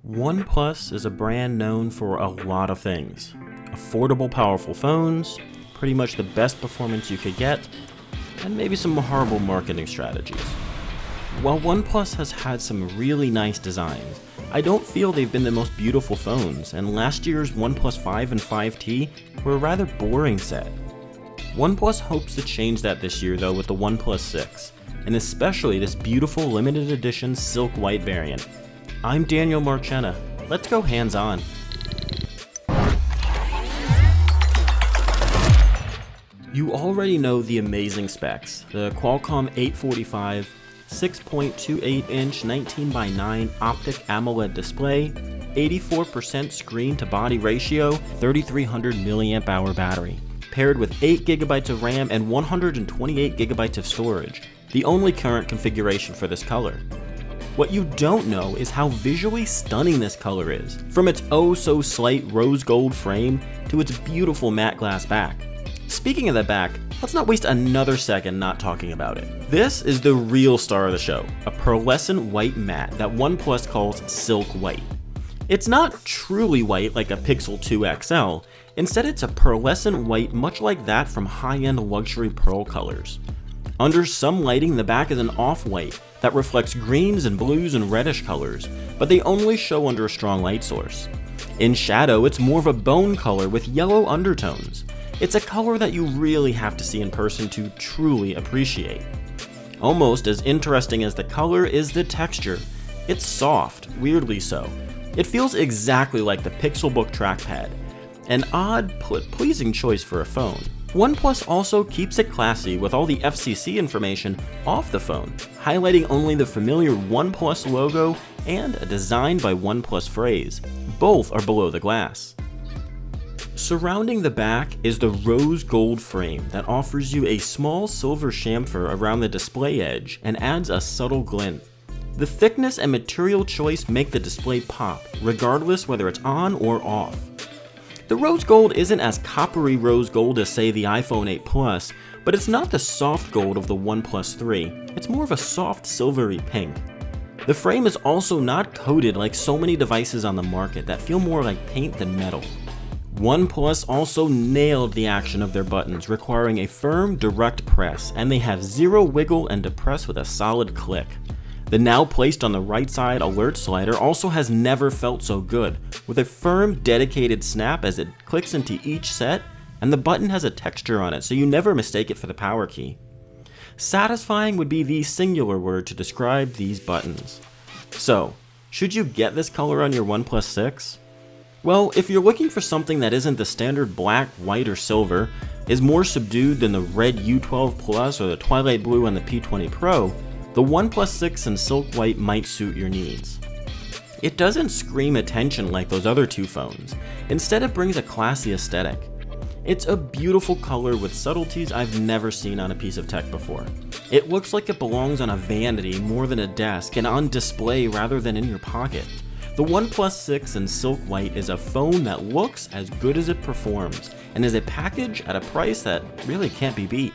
OnePlus is a brand known for a lot of things. Affordable, powerful phones, pretty much the best performance you could get, and maybe some horrible marketing strategies. While OnePlus has had some really nice designs, I don't feel they've been the most beautiful phones, and last year's OnePlus 5 and 5T were a rather boring set. OnePlus hopes to change that this year though with the OnePlus 6, and especially this beautiful limited edition silk white variant. I'm Daniel Marchena. Let's go hands-on. You already know the amazing specs. The Qualcomm 845, 6.28-inch 19:9 optic AMOLED display, 84% screen-to-body ratio, 3300 mAh battery, paired with 8GB of RAM and 128GB of storage, the only current configuration for this color. What you don't know is how visually stunning this color is, from its oh-so-slight rose gold frame to its beautiful matte glass back. Speaking of the back, let's not waste another second not talking about it. This is the real star of the show, a pearlescent white matte that OnePlus calls silk white. It's not truly white like a Pixel 2 XL, instead it's a pearlescent white much like that from high-end luxury pearl colors. Under some lighting, the back is an off-white that reflects greens and blues and reddish colors, but they only show under a strong light source. In shadow, it's more of a bone color with yellow undertones. It's a color that you really have to see in person to truly appreciate. Almost as interesting as the color is the texture. It's soft, weirdly so. It feels exactly like the Pixelbook trackpad. An odd, pleasing choice for a phone. OnePlus also keeps it classy with all the FCC information off the phone, highlighting only the familiar OnePlus logo and a Designed by OnePlus phrase. Both are below the glass. Surrounding the back is the rose gold frame that offers you a small silver chamfer around the display edge and adds a subtle glint. The thickness and material choice make the display pop, regardless whether it's on or off. The rose gold isn't as coppery rose gold as say the iPhone 8 Plus, but it's not the soft gold of the OnePlus 3, it's more of a soft silvery pink. The frame is also not coated like so many devices on the market that feel more like paint than metal. OnePlus also nailed the action of their buttons, requiring a firm, direct press, and they have zero wiggle and depress with a solid click. The now placed on the right side alert slider also has never felt so good, with a firm, dedicated snap as it clicks into each set, and the button has a texture on it so you never mistake it for the power key. Satisfying would be the singular word to describe these buttons. So, should you get this color on your OnePlus 6? Well, if you're looking for something that isn't the standard black, white, or silver, is more subdued than the red U12 Plus or the twilight blue on the P20 Pro, the OnePlus 6 in silk white might suit your needs. It doesn't scream attention like those other two phones. Instead, it brings a classy aesthetic. It's a beautiful color with subtleties I've never seen on a piece of tech before. It looks like it belongs on a vanity more than a desk and on display rather than in your pocket. The OnePlus 6 in silk white is a phone that looks as good as it performs and is a package at a price that really can't be beat.